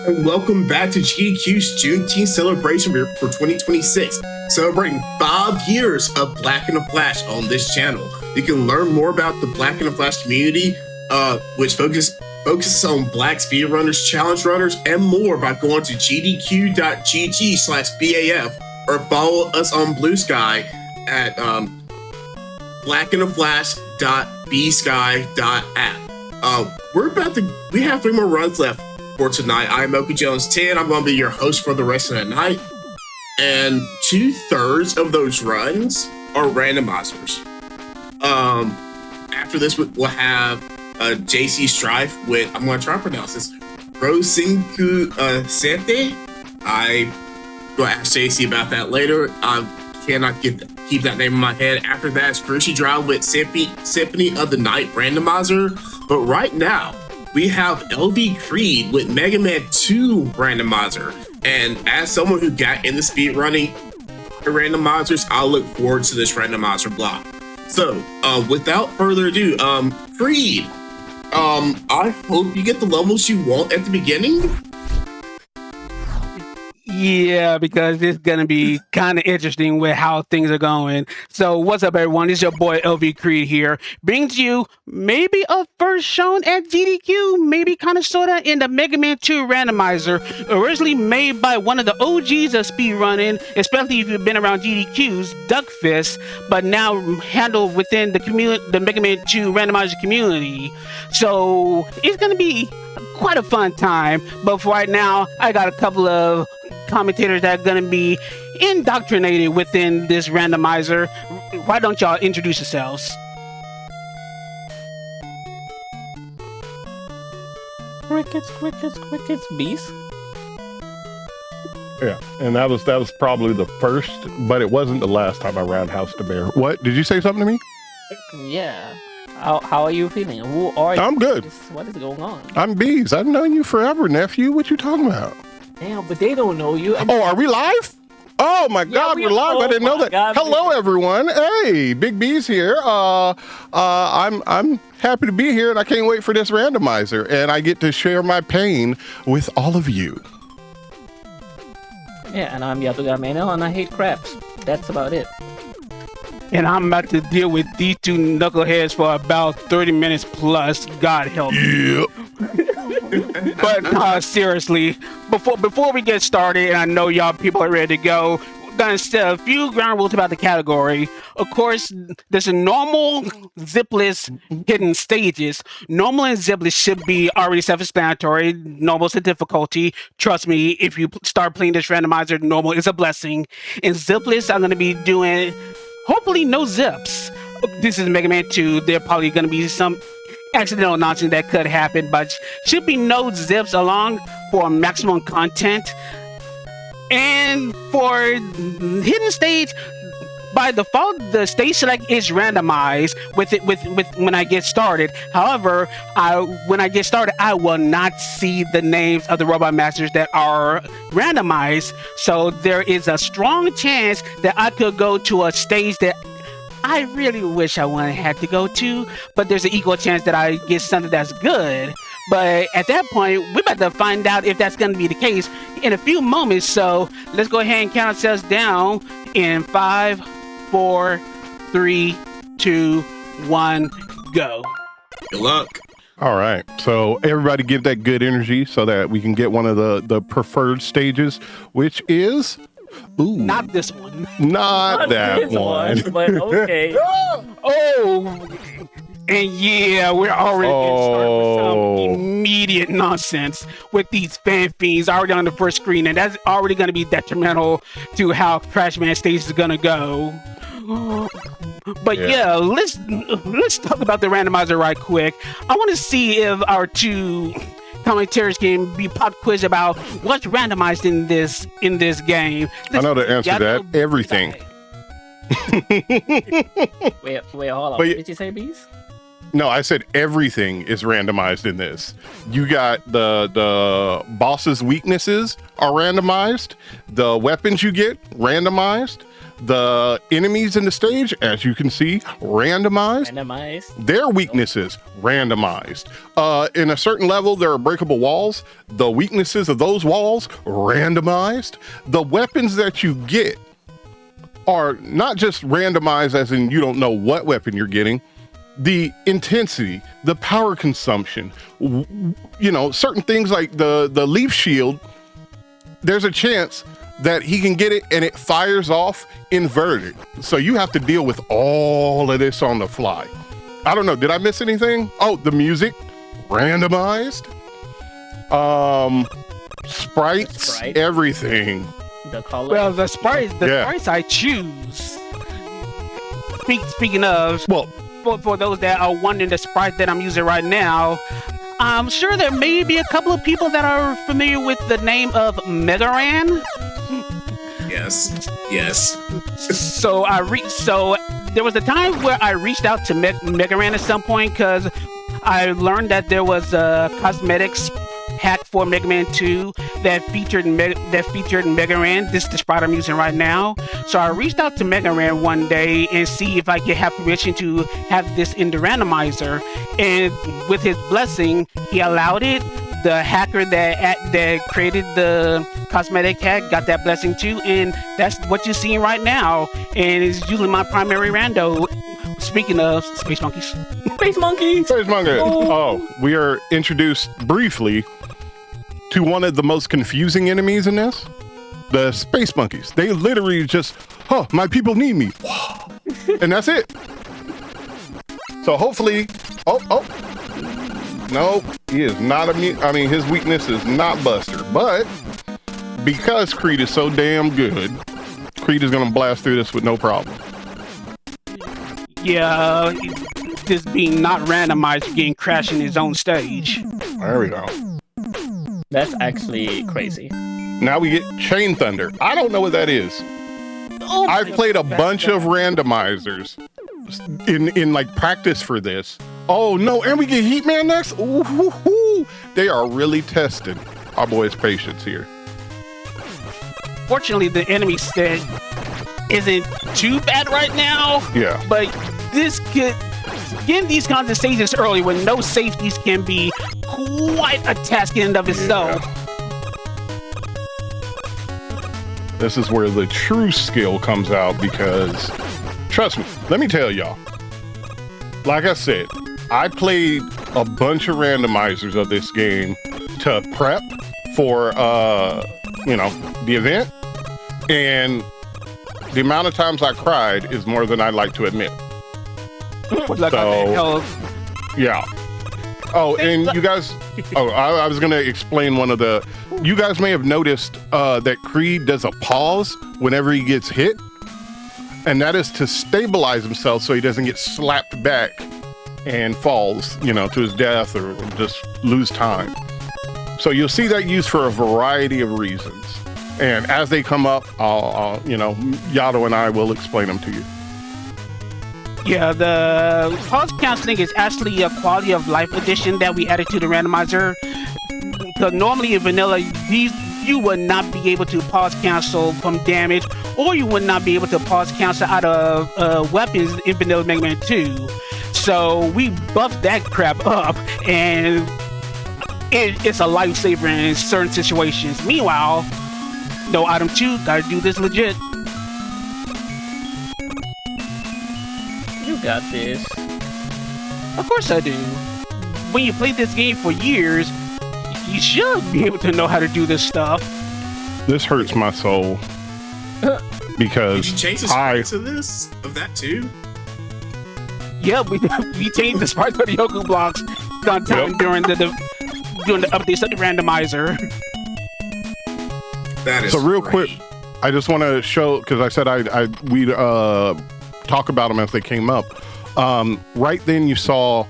And welcome back to GDQ's Juneteenth Celebration for 2026, celebrating 5 years of Black in the Flash on this channel. You can learn more about the Black in the Flash community, which focuses on Black speedrunners, challenge runners, and more by going to gdq.gg/BAF or follow us on Blue Sky at blackintheflash.bsky.app. We have 3 more runs left for tonight. I'm Oki Jones 10. I'm going to be your host for the rest of the night. And 2/3 of those runs are randomizers. After this, we'll have JC Strife with, I'm going to try to pronounce this, Rosinku Sente. I'm going to ask JC about that later. I cannot keep that name in my head. After that, Scrushy Drive with Symphony of the Night randomizer. But right now, we have LV Creed with Mega Man 2 randomizer. And as someone who got into speedrunning randomizers, I look forward to this randomizer block. So, without further ado, Creed, I hope you get the levels you want at the beginning. Yeah, because it's gonna be kind of interesting with how things are going. So what's up, everyone? It's your boy LV Creed here, brings you maybe a first shown at GDQ, maybe kind of sorta in the Mega Man 2 randomizer, originally made by one of the OGs of speedrunning, especially if you've been around GDQ's Duckfist, but now handled within the Mega Man 2 randomizer community. So it's gonna be quite a fun time. But for right now, I got a couple of commentators that are going to be indoctrinated within this randomizer. Why don't y'all introduce yourselves? Crickets, bees. Yeah, and that was probably the first, but it wasn't the last time I roundhoused a bear. What? Did you say something to me? Yeah. How are you feeling? Who are you? I'm good. What is going on? I'm Bees. I've known you forever, nephew. What you talking about? Damn, but they don't know you. Oh, are we live? Oh my God, we're live. I didn't know that. God, Hello, everyone. Hey, Big B's here. I'm happy to be here, and I can't wait for this randomizer, and I get to share my pain with all of you. Yeah, and I'm YatogamiNL, and I hate craps. That's about it. And I'm about to deal with these 2 knuckleheads for about 30 minutes plus. God help me. Yep. But seriously, before we get started, and I know y'all people are ready to go, we're gonna set a few ground rules about the category. Of course, there's a normal, zipless, hidden stages. Normal and zipless should be already self-explanatory. Normal's a difficulty. Trust me, if you start playing this randomizer, normal is a blessing. And zipless, I'm gonna be doing hopefully no zips. This is Mega Man 2. There probably gonna be some accidental nonsense that could happen, but should be no zips along for maximum content. And for hidden stage, by default, the stage select is randomized with when I get started. However, when I get started, I will not see the names of the robot masters that are randomized. So there is a strong chance that I could go to a stage that I really wish I wouldn't have to go to, but there's an equal chance that I get something that's good. But at that point, we're about to find out if that's going to be the case in a few moments. So let's go ahead and count ourselves down in 5, 4, 3, 2, 1, go. Good luck. All right, so everybody give that good energy so that we can get one of the preferred stages, which is... Ooh, not this one. Not that one. But okay. Oh, and yeah, we're already getting started with some immediate nonsense with these fan fiends already on the first screen, and that's already going to be detrimental to how Crashman stage is going to go. But yeah, let's talk about the randomizer right quick. I want to see if our 2 commentators can be pop quiz about what's randomized in this game. I know the answer to that. Everything. wait, hold on. But did you say bees? No, I said everything is randomized in this. You got the boss's weaknesses are randomized. The weapons you get, randomized. The enemies in the stage, as you can see, randomized. Randomized. Their weaknesses randomized. In a certain level, there are breakable walls. The weaknesses of those walls randomized. The weapons that you get are not just randomized as in you don't know what weapon you're getting. The intensity, the power consumption, you know, certain things like the leaf shield, there's a chance that he can get it and it fires off inverted. So you have to deal with all of this on the fly. I don't know, did I miss anything? Oh, the music, randomized. Sprites, Sprite. everything. The color. Well, the sprites I choose. Speaking of, Well, for those that are wondering the sprite that I'm using right now, I'm sure there may be a couple of people that are familiar with the name of Megaran. Yes. So there was a time where I reached out to Megaran at some point because I learned that there was a cosmetics hack for Mega Man 2 that featured Megaran. This is the sprite I'm using right now. So I reached out to Megaran one day and see if I could have permission to have this in the randomizer. And with his blessing, he allowed it. The hacker that created the cosmetic hack got that blessing too, and that's what you're seeing right now. And it's usually my primary rando. Speaking of Space Monkeys. Space Monkey. Space Monkey. Oh, we are introduced briefly to one of the most confusing enemies in this, the Space Monkeys. They literally just, my people need me. And that's it. So hopefully, no, he is not immune. I mean, his weakness is not Buster, but because Creed is so damn good, Creed is gonna blast through this with no problem. Yeah, this being not randomized, getting crashed in his own stage. There we go. That's actually crazy. Now we get Chain Thunder. I don't know what that is. I've played a bunch of randomizers in like practice for this. Oh no, and we get Heat Man next. Ooh, they are really testing our boys' patience here. Fortunately, the enemy set isn't too bad right now. Yeah. But this could getting these kinds of stages early when no safeties can be quite a task in and of itself. This is where the true skill comes out because, trust me, let me tell y'all. Like I said, I played a bunch of randomizers of this game to prep for, the event. And the amount of times I cried is more than I'd like to admit. Yeah. Oh, and you guys, I was going to explain one of the, you guys may have noticed that Creed does a pause whenever he gets hit. And that is to stabilize himself so he doesn't get slapped back and falls, to his death or just lose time. So you'll see that used for a variety of reasons. And as they come up, Yato and I will explain them to you. Yeah, the pause counseling is actually a quality of life addition that we added to the randomizer. Because normally in vanilla, you would not be able to pause cancel from damage, or you would not be able to pause cancel out of weapons in vanilla Mega Man 2. So we buffed that crap up, and it's a lifesaver in certain situations. Meanwhile, no item 2, gotta do this legit. You got this. Of course I do. When you play this game for years, you should be able to know how to do this stuff. This hurts my soul because Did you change the sprites of that too? Yeah, we changed the sprites for the Yoku blocks sometime during the updates of the randomizer. That is so real great. quick. I just want to show because I said we'd talk about them as they came up. Right then you saw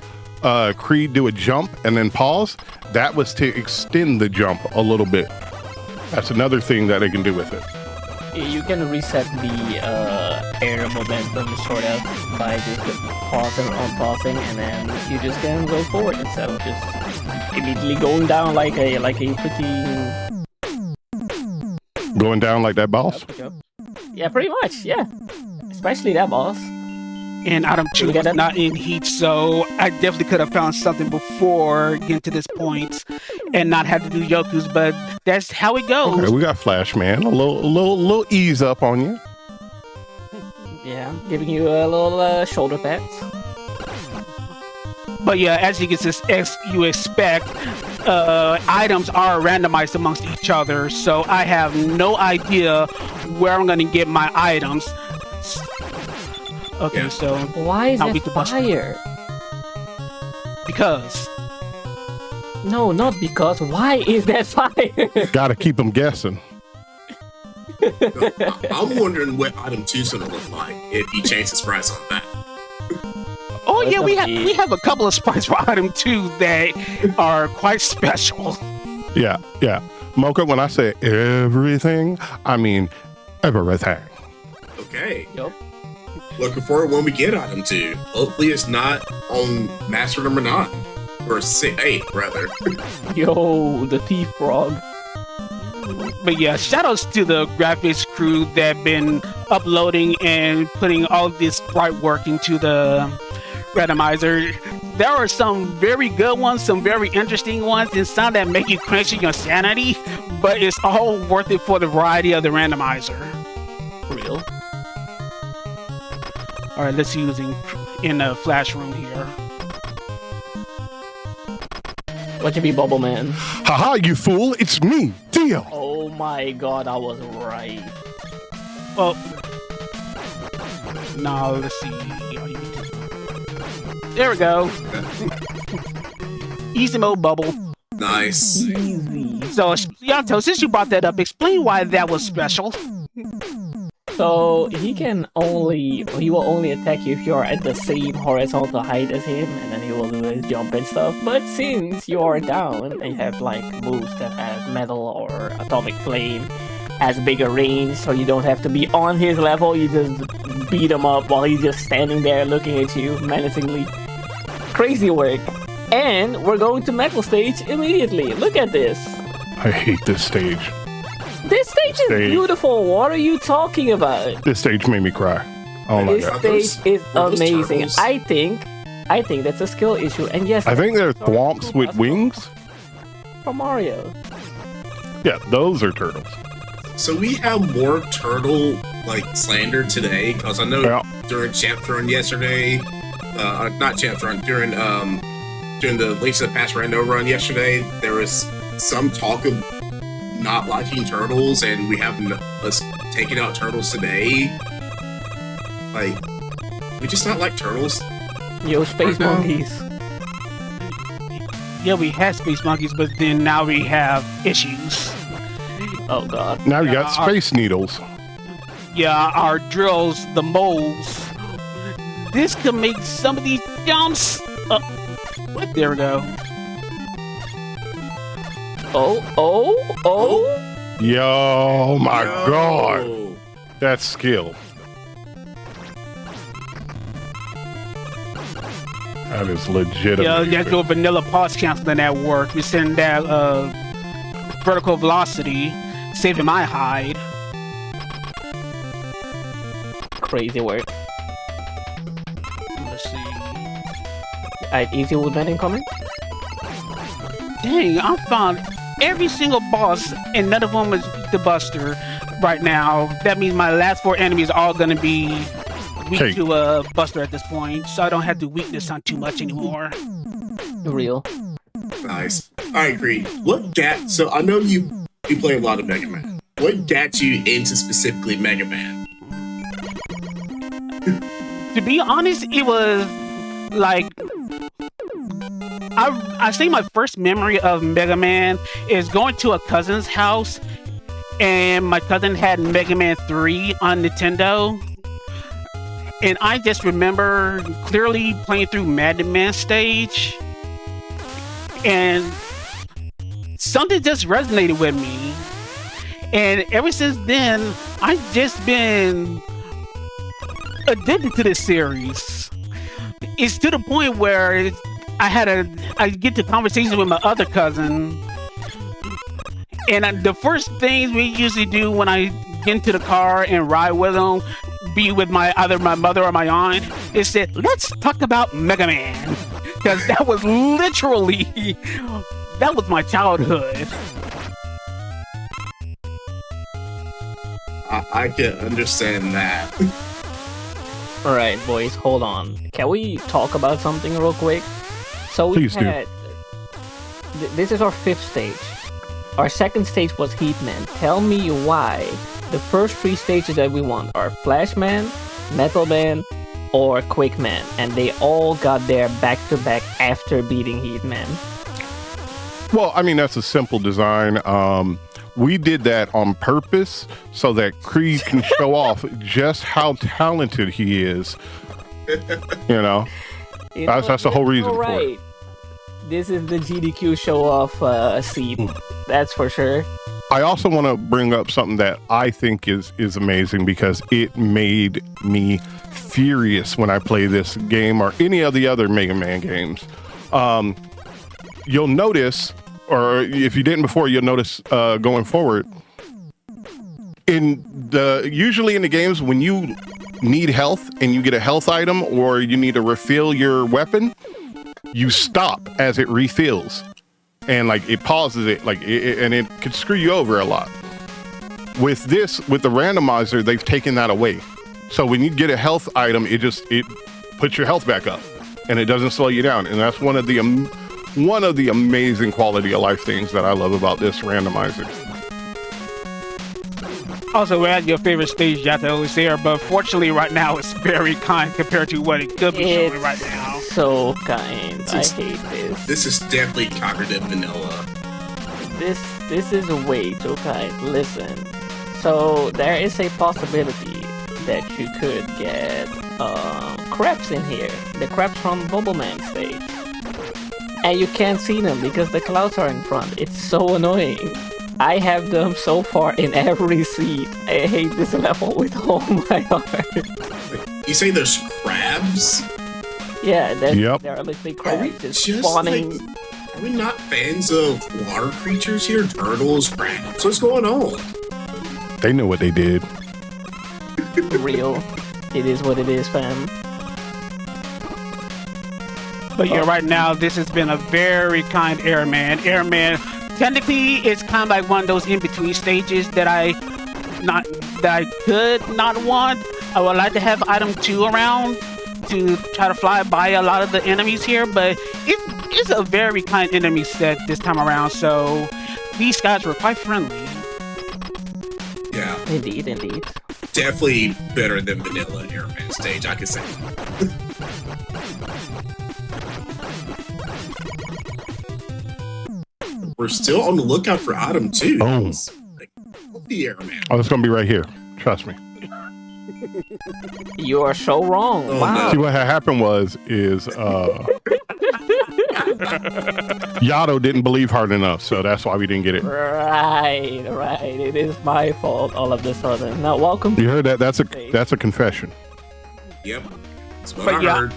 Creed do a jump and then pause. That was to extend the jump a little bit. That's another thing that they can do with it. You can reset the air momentum sort of by just pausing or unpausing, and then you just can go forward instead of just immediately going down like a pretty Going down like that boss. Yep. Yeah, pretty much. Yeah, especially that boss. And item 2 We got was that- not in heat, so I definitely could have found something before getting to this point and not had to do Yoku's, but that's how it goes. Okay, we got Flash Man. A little ease up on you. Yeah, giving you a little shoulder pat. But yeah, as you expect, items are randomized amongst each other, so I have no idea where I'm going to get my items. Okay, Yeah. so Why is Now that we can bust- fire? because No, not because. Why is that fire? Gotta keep them guessing. I'm wondering what item 2's gonna look like if you change the sprites on that. oh That's yeah, a big- we have a couple of sprites for item 2 that are quite special. Yeah. Mocha, when I say everything, I mean everything. Okay. Yup. Looking forward when we get item 2. Hopefully it's not on master number 9. Or 8, rather. Yo, the thief frog. But yeah, shoutouts to the graphics crew that been uploading and putting all this sprite work into the randomizer. There are some very good ones, some very interesting ones, and some that make you question your sanity, but it's all worth it for the variety of the randomizer. For real. All right, let's see who's in the flash room here. What you be, Bubble Man? Haha, you fool! It's me, Dio. Oh my god, I was right. Well, no, let's see. There we go. Easy mode bubble. Nice. Easy. So, Yato, since you brought that up, explain why that was special. So he will only attack you if you're at the same horizontal height as him, and then he will do his jump and stuff. But since you are down and you have like moves that have metal or atomic flame, has bigger range, so you don't have to be on his level. You just beat him up while he's just standing there looking at you menacingly. Crazy work. And we're going to metal stage immediately. Look at this. I hate this stage. This stage is Stage. beautiful. What are you talking about? This stage made me cry. Oh my This god. stage is Are those amazing. turtles? I think that's a skill issue. And yes, I think they're thwomps with wings. from Mario. Yeah, those are turtles. So we have more turtle slander today because I know Yeah. during Champ Run yesterday, not Champ Run during the Links to the Past Rando run yesterday, there was some talk of not liking turtles, and we have us taking out turtles today. We just not like turtles. Yo, space now. monkeys. Yeah, we had space monkeys, but then now we have issues. Oh god. Now you got space needles. Yeah, our drills, the moles. This could make some of these jumps. There we go. Oh. Yo, my Yo. god. That's skill. That is legitimate. Yeah, you have to do a vanilla pause canceling at work. We send that vertical velocity, saving my hide. Crazy work. Let's see. Alright, easy with that incoming. Dang, I found every single boss, and none of them is the Buster right now. That means my last 4 enemies are all gonna be weak Hey. to Buster at this point, so I don't have to weakness on too much anymore. Real. Nice. I agree. So I know you play a lot of Mega Man. What got you into specifically Mega Man? To be honest, it was like I say my first memory of Mega Man is going to a cousin's house, and my cousin had Mega Man 3 on Nintendo, and I just remember clearly playing through Madden Man stage, and something just resonated with me, and ever since then I've just been addicted to this series. It's to the point where I get to conversations with my other cousin, and the first things we usually do when I get into the car and ride with them, be with either my mother or my aunt, it said, let's talk about Mega Man. Because that was literally, that was my childhood. I can understand that. Alright, boys, hold on. Can we talk about something real quick? So we Please do. had... This is our 5th stage. Our 2nd stage was Heatman. Tell me why the first 3 stages that we won are Flashman, Metal Man, or Quickman, and they all got there back-to-back after beating Heatman. Well, I mean, that's a simple design. We did that on purpose so that Creed can show off just how talented he is. You know, that's the whole reason for it. This is the GDQ show-off seat. That's for sure. I also want to bring up something that I think is amazing because it made me furious when I play this game or any of the other Mega Man games. You'll notice, or if you didn't before, you'll notice going forward. Usually in the games, when you need health and you get a health item or you need to refill your weapon, you stop as it refills. And like it pauses it, and it could screw you over a lot. With the randomizer, they've taken that away. So when you get a health item, it puts your health back up, and it doesn't slow you down. And that's one of the amazing quality of life things that I love about this randomizer. Also, we're at your favorite stage, Yato, is there, but fortunately right now it's very kind compared to what it could be showing right now. So kind. I hate this. This is definitely cognitive vanilla. This is way too kind. Listen. So there is a possibility that you could get crabs in here. The crabs from Bubble Man stage. And you can't see them because the clouds are in front. It's so annoying. I have them so far in every seat. I hate this level with all my heart. You say there's crabs? Yeah, there are literally crabs just spawning. Are we not fans of water creatures here? Turtles, crabs? What's going on? They know what they did. Real. It is what it is, fam. But yeah, right now, this has been a very kind Airman. Airman, technically, it's kind of like one of those in-between stages that I could not want. I would like to have item 2 around to try to fly by a lot of the enemies here, but it's a very kind enemy set this time around, so these guys were quite friendly. Yeah. Indeed. Definitely better than vanilla Airman stage, I can say. We're still on the lookout for item 2. Boom. The Airman. Oh, it's gonna be right here. Trust me. You are so wrong. Oh, wow. no. See, what had happened is Yato didn't believe hard enough, so that's why we didn't get it. Right. It is my fault all of a sudden. Now, welcome to You heard that? That's a confession. Yep. That's what I heard.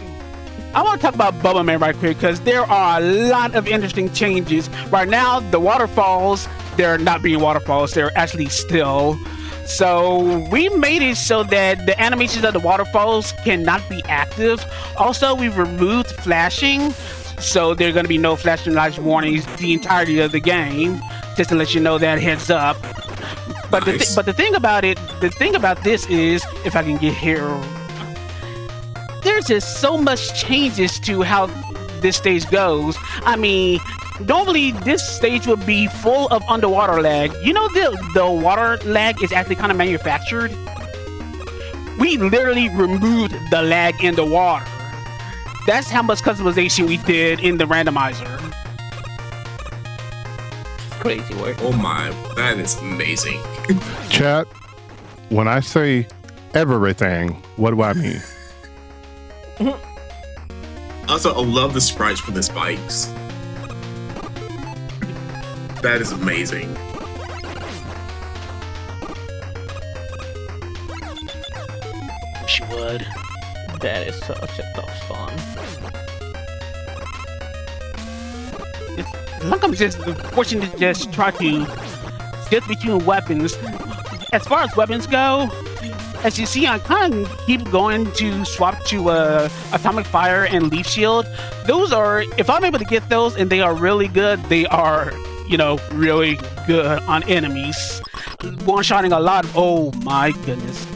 I want to talk about Bubble Man right quick because there are a lot of interesting changes. Right now, the waterfalls, they're not being waterfalls, they're actually still. So we made it so that the animations of the waterfalls cannot be active. Also, we've removed flashing, so there are going to be no flashing lights warnings the entirety of the game, just to let you know that heads up. But Nice. the thing about this is, if I can get here, there's just so much changes to how this stage goes. I mean, normally this stage would be full of underwater lag. You know, the water lag is actually kind of manufactured. We literally removed the lag in the water. That's how much customization we did in the randomizer. crazy work. Oh my, that is amazing. Chat, when I say everything, what do I mean? Also, I love the sprites for the spikes. That is amazing. Wish you would. That is such a tough spawn. Sometimes just fortunate to just try to skip between weapons. as far as weapons go, as you see, I kind of keep going to swap to Atomic Fire and Leaf Shield. Those are, if I'm able to get those and they are really good, they are, really good on enemies. One-shotting a lot. Oh my goodness.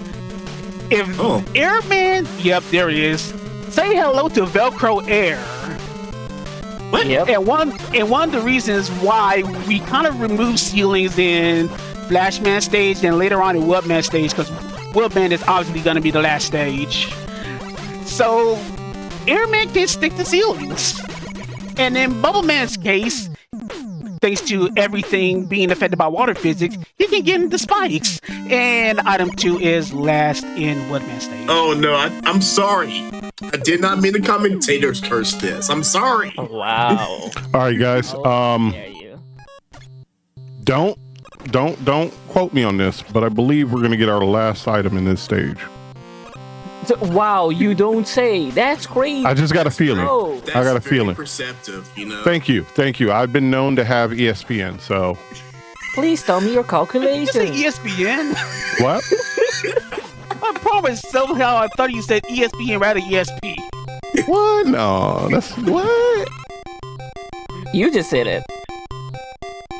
Airman, yep, there it is. Say hello to Velcro Air. What? Yep. And one of the reasons why we kind of remove ceilings in Flashman stage and later on in Webman stage, because Webman is obviously going to be the last stage. So Airman can stick to ceilings. And in Bubbleman's case, thanks to everything being affected by water physics, he can get into spikes. And item 2 is last in Webman stage. Oh no, I'm sorry. I did not mean the commentators curse this. I'm sorry. Oh, wow. All right, guys. How dare you? Don't quote me on this, but I believe we're gonna get our last item in this stage. Wow, you don't say. That's crazy. I just got a feeling. Oh. I got a very feeling. Perceptive, Thank you. I've been known to have ESPN, so. Please tell me your Did you say calculations. ESPN? What? I promise somehow I thought you said ESPN rather than ESP. What? No, that's what? You just said it.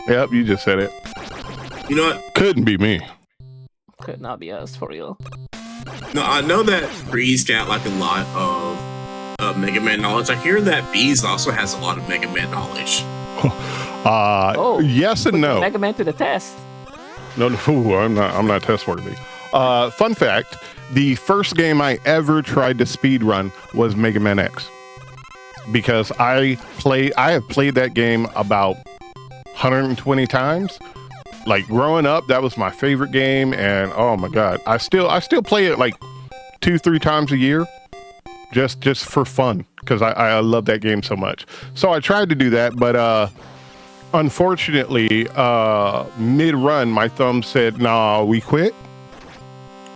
Yep, you just said it. You know what? Couldn't be me. Could not be us, for real. No, I know that Breeze got like a lot of Mega Man knowledge. I hear that Bees also has a lot of Mega Man knowledge. Yes and no. Mega Man to the test. No, I'm not test worthy. Fun fact: the first game I ever tried to speedrun was Mega Man X, because I have played that game about 120 times. Like growing up, that was my favorite game, and oh my god, I still play it like 2-3 times a year, just for fun, because I love that game so much. So I tried to do that, but unfortunately, mid-run, my thumb said, "Nah, we quit."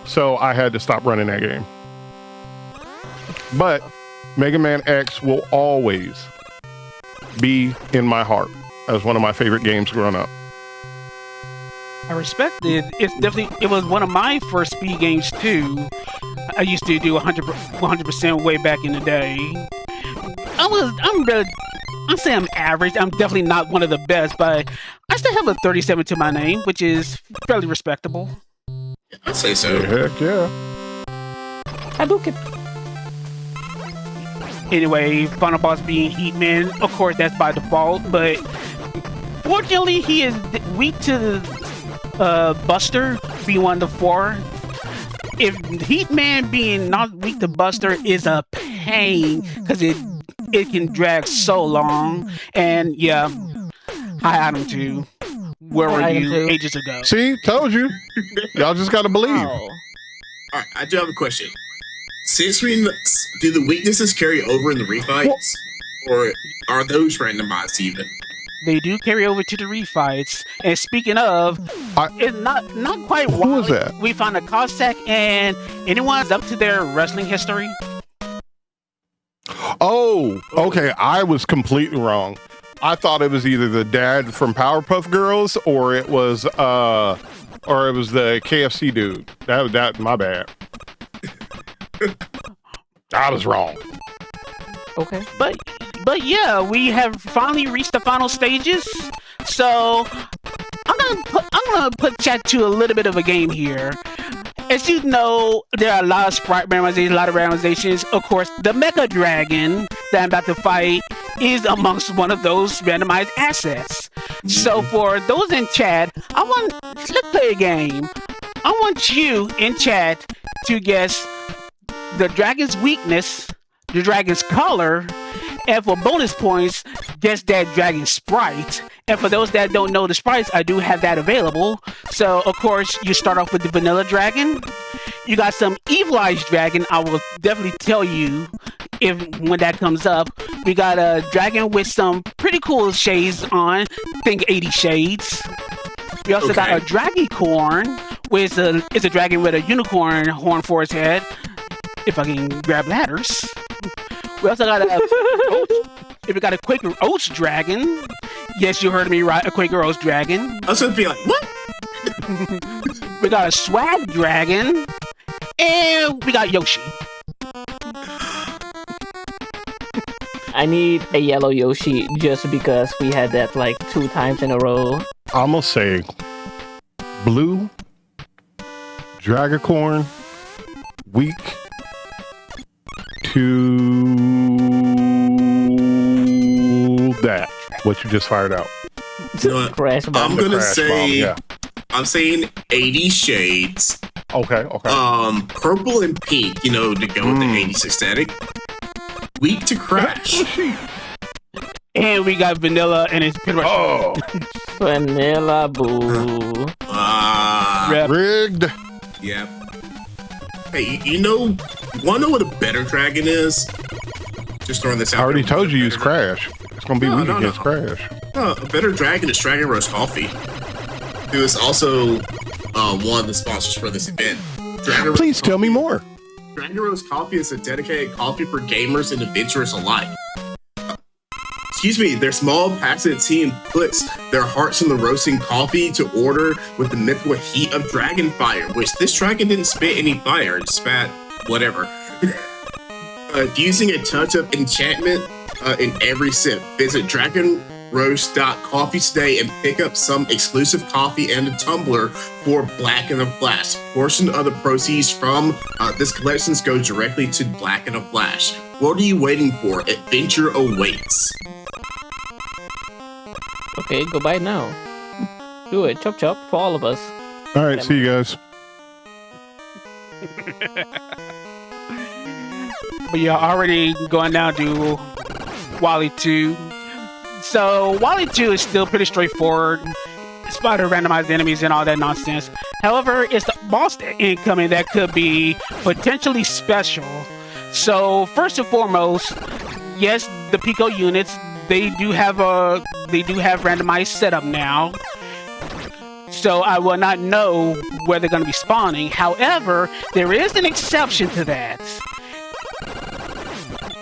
So I had to stop running that game. But Mega Man X will always be in my heart as one of my favorite games growing up. I respect it. It was one of my first speed games too. I used to do 100% way back in the day. I'm saying I'm average. I'm definitely not one of the best, but I still have a 37 to my name, which is fairly respectable. I'd say so. Heck yeah. Hadouken. Anyway, final boss being Heatman, of course that's by default, but fortunately he is weak to Buster, being one of the 4. If Heatman being not weak to Buster is a pain, because it can drag so long. And yeah, hi item 2. Where were you ages ago? See, told you. Y'all just gotta believe. Oh. All right, I do have a question. Since do the weaknesses carry over in the refights, or are those randomized even? They do carry over to the refights. And speaking of, it's not quite Who was that? We found a Cossack, and anyone's up to their wrestling history? Oh, okay. I was completely wrong. I thought it was either the dad from Powerpuff Girls or it was the KFC dude. That my bad. I was wrong. Okay. But yeah, we have finally reached the final stages. So I'm gonna put chat to a little bit of a game here. As you know, there are a lot of sprite randomizations, a lot of randomizations. Of course, the Mecha Dragon that I'm about to fight is amongst one of those randomized assets. So for those in chat, let's play a game. I want you in chat to guess the dragon's weakness, the dragon's color, and for bonus points, guess that dragon sprite. And for those that don't know the sprites, I do have that available. So, of course, you start off with the vanilla dragon. You got some evilized dragon. I will definitely tell you when that comes up. We got a dragon with some pretty cool shades on. Think 80 shades. We also got a Dragicorn, which is a dragon with a unicorn horn for its head. If I can grab ladders. We also got a Quaker Oats dragon. Yes, you heard me right. A Quaker Oats dragon. I was going to be like, what? we got a swag dragon, and we got Yoshi. I need a yellow Yoshi just because we had that like 2 times in a row. I'm gonna say blue, Dragacorn, weak to that. What you just fired out. You know what? Crash I'm bomb. gonna Crash say, bomb, yeah. I'm saying 80 shades. Okay. Purple and pink, you know, to go with the 80s aesthetic. Weak to Crash. And we got Vanilla, and it's pretty much Vanilla Boo. Rep. Rigged. Yeah. Hey, you know, wanna know what a better dragon is? Just throwing this out. I already there. told you use Crash. It's gonna be weak against Crash. A better dragon is Dragon Roast Coffee, who is also one of the sponsors for this event. Please tell me more. Dragon Roast Coffee is a dedicated coffee for gamers and adventurers alike. Excuse me, their small passive team puts their hearts in the roasting coffee to order with the mythical heat of dragon fire, which this dragon didn't spit any fire, it spat whatever. Using a touch of enchantment in every sip. Visit dragonroast.coffee today and pick up some exclusive coffee and a tumbler for Black in a Flash. Portion of the proceeds from this collections go directly to Black in a Flash. What are you waiting for? Adventure awaits. Okay, go buy it now. Do it. Chop chop for all of us. All right, see you guys. But you're already going down to Wally 2. So Wally 2 is still pretty straightforward. Spider randomized enemies and all that nonsense. However, it's the boss incoming that could be potentially special. So first and foremost, yes, the Pico units, they do have randomized setup now. So I will not know where they're going to be spawning. However, there is an exception to that.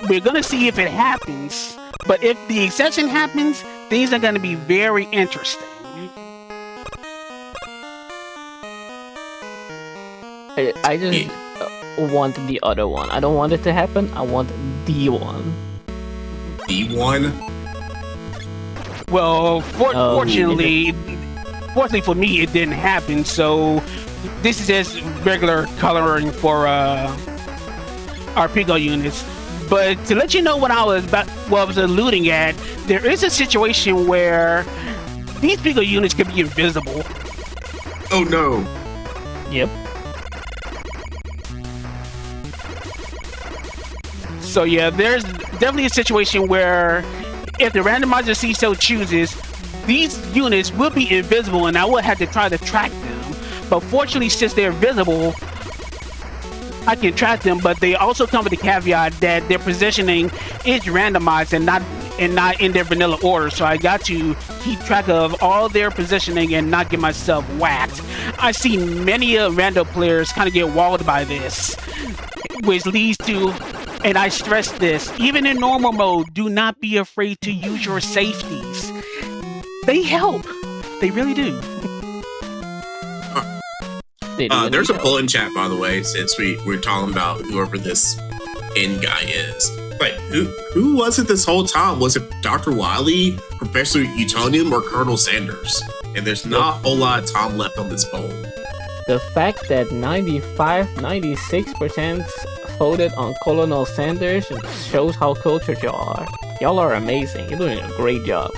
We're going to see if it happens. But if the exception happens, things are going to be very interesting. I just want the other one. I don't want it to happen. I want the one. The one? Well, fortunately for me, it didn't happen. So this is just regular coloring for our Pico units. But to let you know what I was alluding at, there is a situation where these Pico units can be invisible. Oh no. Yep. So yeah, there's definitely a situation where if the randomizer C so chooses, these units will be invisible and I will have to try to track them. But fortunately, since they're visible, I can track them, but they also come with the caveat that their positioning is randomized and not in their vanilla order. So I got to keep track of all their positioning and not get myself whacked. I see many rando players kind of get walled by this, which leads to, and I stress this, even in normal mode, do not be afraid to use your safeties. They help. They really do. There's a poll in chat, by the way, since we're talking about whoever this end guy is. Like, who was it this whole time? Was it Dr. Wily, Professor Utonium, or Colonel Sanders? And there's not a whole lot of time left on this poll. The fact that 96% voted on Colonel Sanders shows how cultured y'all are. Y'all are amazing. You're doing a great job.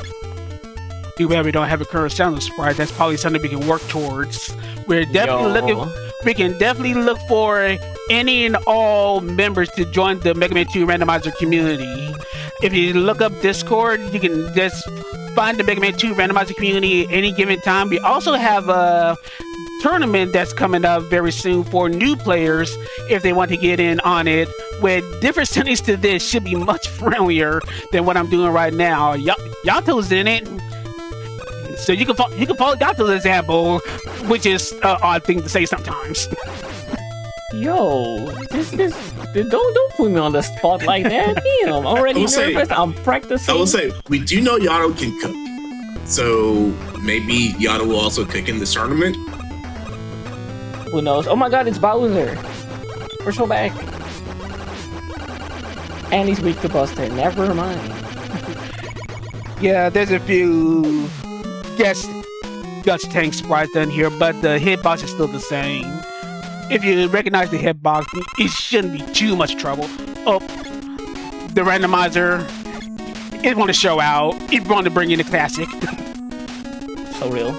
Too bad we don't have a Colonel Sanders sprite. That's probably something we can work towards. We can definitely look for any and all members to join the Mega Man 2 randomizer community. If you look up Discord, you can just find the Mega Man 2 randomizer community at any given time. We also have a tournament that's coming up very soon for new players if they want to get in on it, with different settings to this should be much friendlier than what I'm doing right now. Yato's in it. So you can follow Yato's example, which is an odd thing to say sometimes. Yo, don't put me on the spot like that. Damn, I'm already nervous. I'm practicing. I will say, we do know Yato can cook. So maybe Yato will also cook in this tournament. Who knows? Oh my god, it's Bowser! We're so back. And he's weak to Buster. Never mind. Yeah, there's a few guest tank sprites in here, but the hitbox is still the same. If you recognize the hitbox, it shouldn't be too much trouble. Oh, the randomizer is going to show out. It's going to bring in the classic. So real.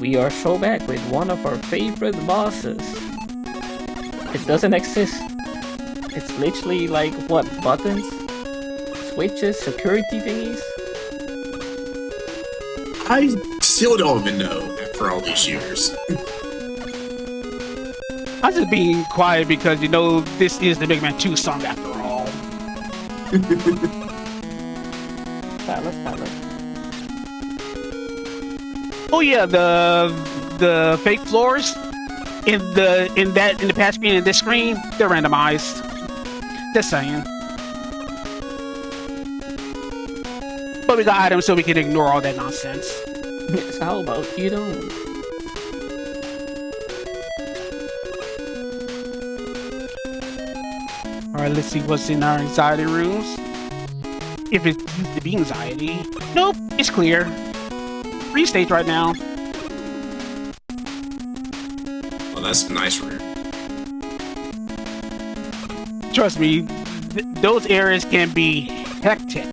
We are so back with one of our favorite bosses. It doesn't exist. It's literally like, what, buttons? Switches? Security thingies? I still don't even know after all these years. I'm just being quiet because, you know, this is the Mega Man 2 song after all. Valid. Oh yeah, the fake floors in the patch screen and this screen, they're randomized. Just saying. But we got items so we can ignore all that nonsense. So how about you don't? Alright, let's see what's in our anxiety rooms. If it's used to be anxiety. Nope, it's clear. 3 states right now. Well, that's a nice room. Trust me, those areas can be hectic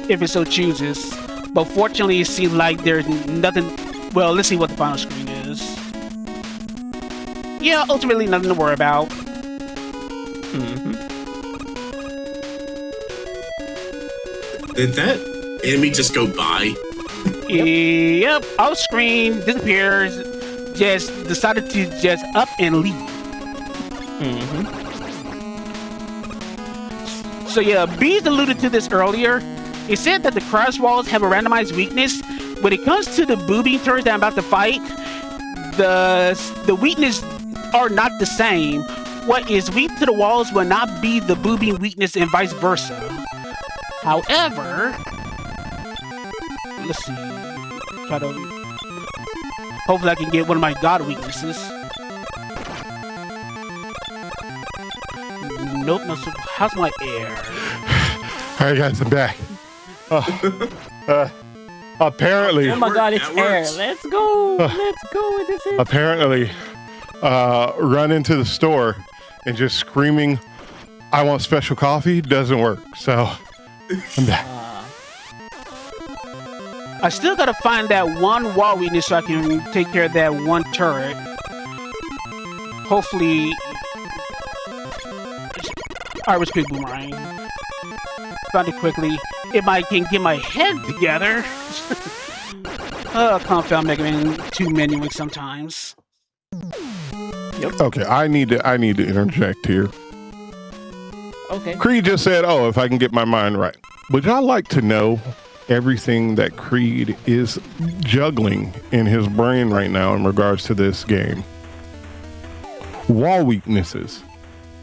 if it so chooses. But fortunately, it seems like there's nothing. Well, let's see what the final screen is. Yeah, ultimately nothing to worry about. Did that enemy just go by? Yep, off screen, disappears, just decided to just up and leave. So yeah, Bees alluded to this earlier. It said that the crash walls have a randomized weakness. When it comes to the boobing turrets that I'm about to fight, the weakness are not the same. What is weak to the walls will not be the boobing weakness and vice versa. However, let's see. Try to. Hopefully, I can get one of my god weaknesses. Nope. No. So how's my air? All right, guys, I'm back. Apparently. Oh my god, it's That air. works. Let's go. Let's go with this. Apparently, run into the store and just screaming, "I want special coffee" doesn't work. So I'm back. I still gotta find that one wall weakness so I can take care of that one turret. Hopefully. Alright, let's pick Boomerang. Found it quickly. If I can get my head together. Confound Mega Man 2 menuing sometimes. Yep. Okay, I need to interject here. Okay. Creed just said, "Oh, if I can get my mind right." Would y'all like to know everything that Creed is juggling in his brain right now in regards to this game? Wall weaknesses,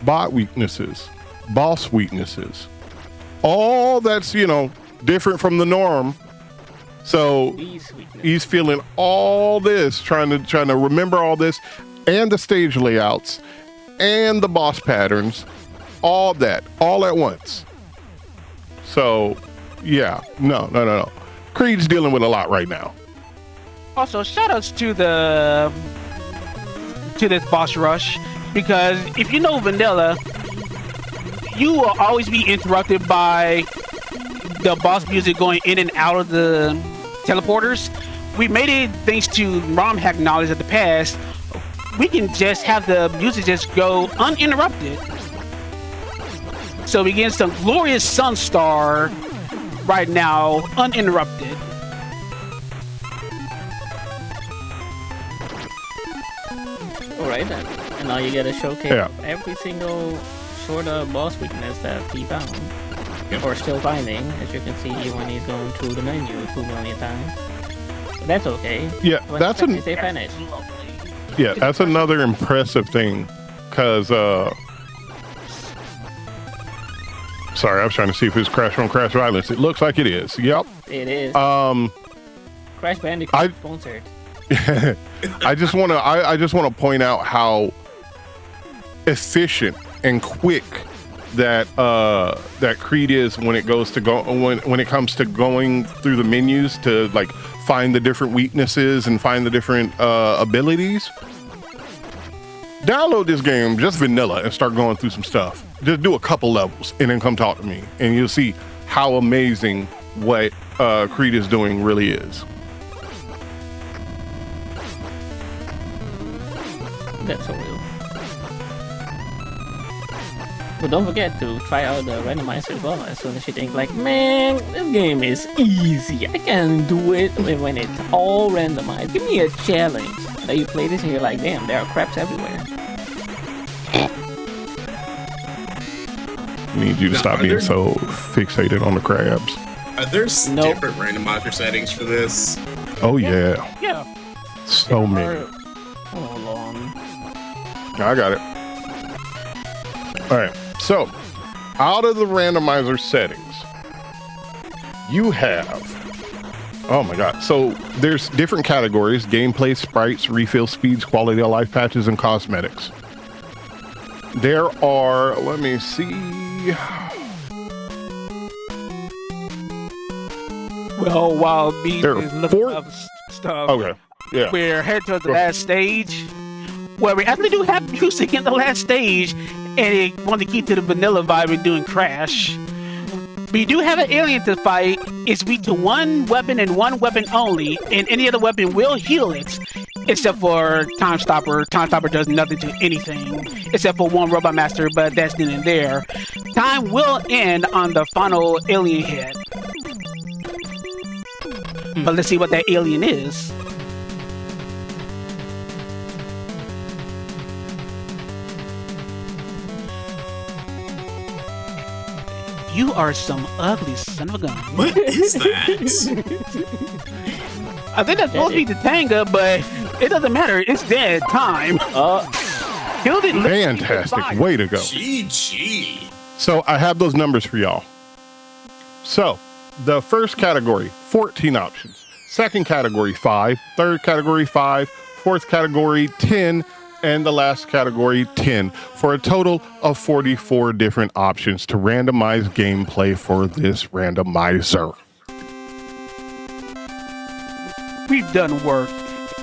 bot weaknesses, boss weaknesses, all that's, different from the norm. So he's feeling all this, trying to remember all this, and the stage layouts and the boss patterns, all that, all at once. So yeah, no. Creed's dealing with a lot right now. Also, shoutouts to this boss rush, because if you know Vanilla, you will always be interrupted by the boss music going in and out of the teleporters. We made it thanks to ROM hack knowledge of the past. We can just have the music just go uninterrupted. So we get some glorious Sunstar right now, uninterrupted. Alright then. And now you get a showcase Yeah. of every single sort of boss weakness that he found. Yep. Or still finding, as you can see when he's going through the menu too many times. But that's okay. Yeah, When that's they finish. that's another impressive thing, because sorry, I was trying to see if it's Crash on Crash Violence. It looks like it is. Yep. It is. Crash Bandicoot sponsored. I just want to point out how efficient and quick that Creed is when it goes to when it comes to going through the menus to like find the different weaknesses and find the different abilities. Download this game just vanilla and start going through some stuff. Just do a couple levels and then come talk to me, and you'll see how amazing what Creed is doing really is. That's so real. But don't forget to try out the randomizer as well. As soon as you think like, man, this game is easy, I can do it when it's all randomized. Give me a challenge. Then you play this and you're like, damn, there are craps everywhere. I need you to stop being so fixated on the crabs. Are there different randomizer settings for this? Oh yeah. Yeah. So many. Hold on. I got it. All right. So, out of the randomizer settings, you have, oh my God. So there's different categories: gameplay, sprites, refill speeds, quality of life patches, and cosmetics. There are, let me see. Well, while me There is are looking up stuff, Okay. Yeah. we're headed to the last stage, where we actually do have music in the last stage, and they want to keep to the vanilla vibe and doing Crash. We do have an alien to fight. It's weak to one weapon and one weapon only, and any other weapon will heal it, except for Time Stopper. Time Stopper does nothing to anything, except for one Robot Master, but that's then and there. Time will end on the final alien hit. But let's see what that alien is. You are some ugly son of a gun. What is that? I think that's supposed to be the Tanga, but it doesn't matter. It's dead. Time. Killed it. Fantastic. Way to go. GG. So I have those numbers for y'all. So the first category, 14 options. Second category, 5. Third category, 5. Fourth category, 10. And the last category, 10, for a total of 44 different options to randomize gameplay for this randomizer. We've done work,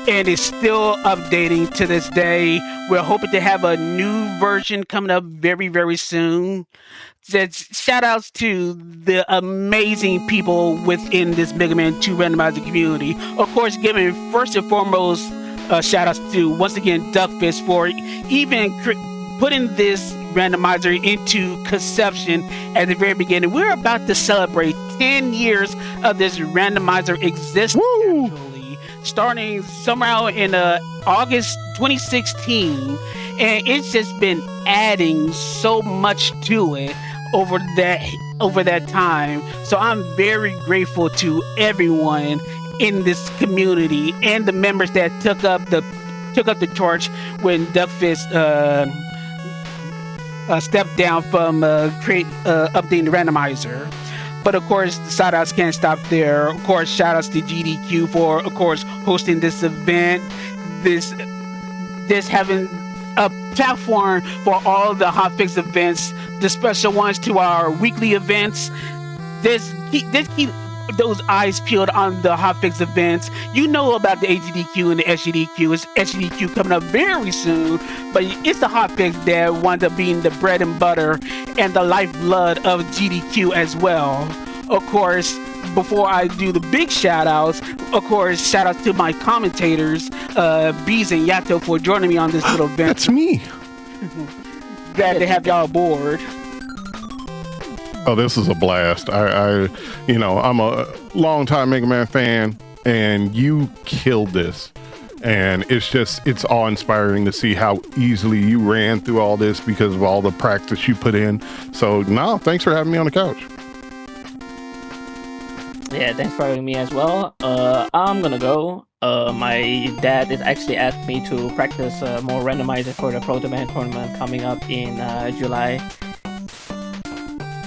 and it's still updating to this day. We're hoping to have a new version coming up very, very soon. Shout outs to the amazing people within this Mega Man 2 randomizer community. Of course, giving first and foremost shout outs to, once again, Duckfist for even putting this randomizer into conception at the very beginning. We're about to celebrate 10 years of this randomizer existing, actually, starting somehow in August 2016. And it's just been adding so much to it over that time. So I'm very grateful to everyone in this community and the members that took up the torch when Duckfist stepped down from updating the randomizer. But of course, the shout outs can't stop there. Of course, shout outs to GDQ for, of course, hosting this event. This having a platform for all the hotfix events, the special ones to our weekly events. This keep those eyes peeled on the hotfix events. You know about the HDQ and the SGDQ. It's SGDQ coming up very soon, but it's the hotfix that winds up being the bread and butter and the lifeblood of GDQ as well. Of course, before I do the big shout outs, of course, shout outs to my commentators, Bees and Yato, for joining me on this little event. That's me. Glad to have y'all aboard. Oh, this is a blast. I'm a longtime Mega Man fan, and you killed this. And it's awe-inspiring to see how easily you ran through all this because of all the practice you put in. So, thanks for having me on the couch. Yeah, thanks for having me as well. I'm gonna go. My dad is actually asked me to practice more randomizer for the Proto Man tournament coming up in July.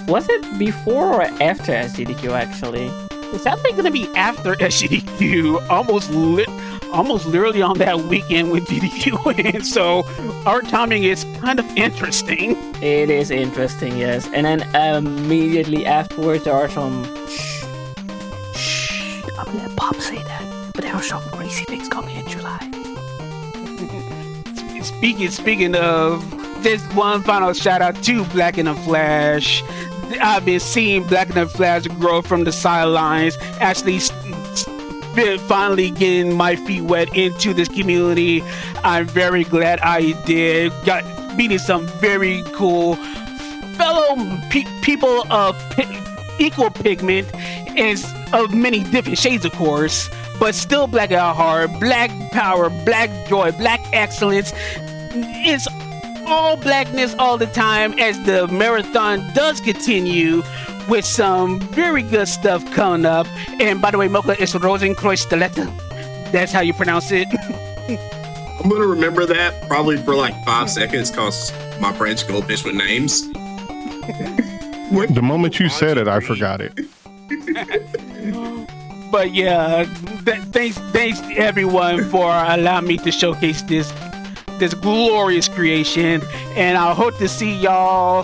Was it before or after SCDQ actually? It's actually going to be after SGDQ, almost literally on that weekend when GDQ ends. So our timing is kind of interesting. It is interesting, yes. And then immediately afterwards, there are some. Shh. I'm gonna let Pop say that. But there are some crazy things coming in July. Speaking of, this one final shout out to Black in the Flash. I've been seeing Black in the Flash grow from the sidelines, actually finally getting my feet wet into this community. I'm very glad I did. Got meeting some very cool fellow people of equal pigment and of many different shades, of course, but still black at heart, black power, black joy, black excellence. It's all blackness all the time as the marathon does continue with some very good stuff coming up. And by the way, Mocha, it's Rosenkreuz Stilette. That's how you pronounce it. I'm gonna remember that probably for like 5 seconds because my French goldfish with names. The moment you said it, I forgot it. But yeah, thanks everyone for allowing me to showcase this glorious creation, and I hope to see y'all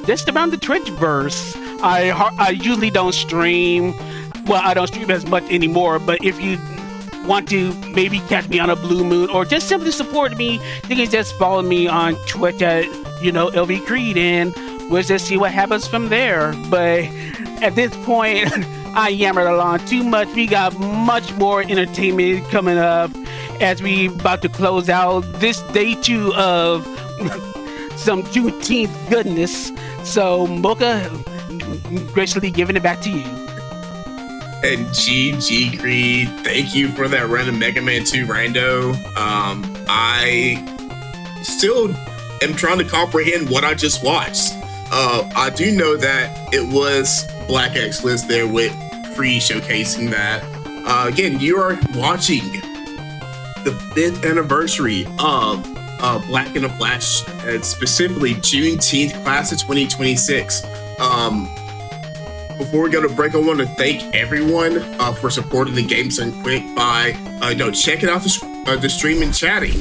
just around the Twitchverse. I usually don't stream. Well, I don't stream as much anymore, but if you want to maybe catch me on a blue moon or just simply support me, you can just follow me on Twitch at LV Creed, and we'll just see what happens from there. But at this point, I yammered along too much. We got much more entertainment coming up as we about to close out this day 2 of some Juneteenth goodness. So Mocha, graciously giving it back to you. And GG Creed, thank you for that random Mega Man 2 rando. I still am trying to comprehend what I just watched. I do know that it was Black Excellence there with Free showcasing that. Again, you are watching the 5th anniversary of Black in the Flash, and specifically Juneteenth Class of 2026. Before we go to break, I want to thank everyone for supporting the Games Done Quick by checking out the stream and chatting.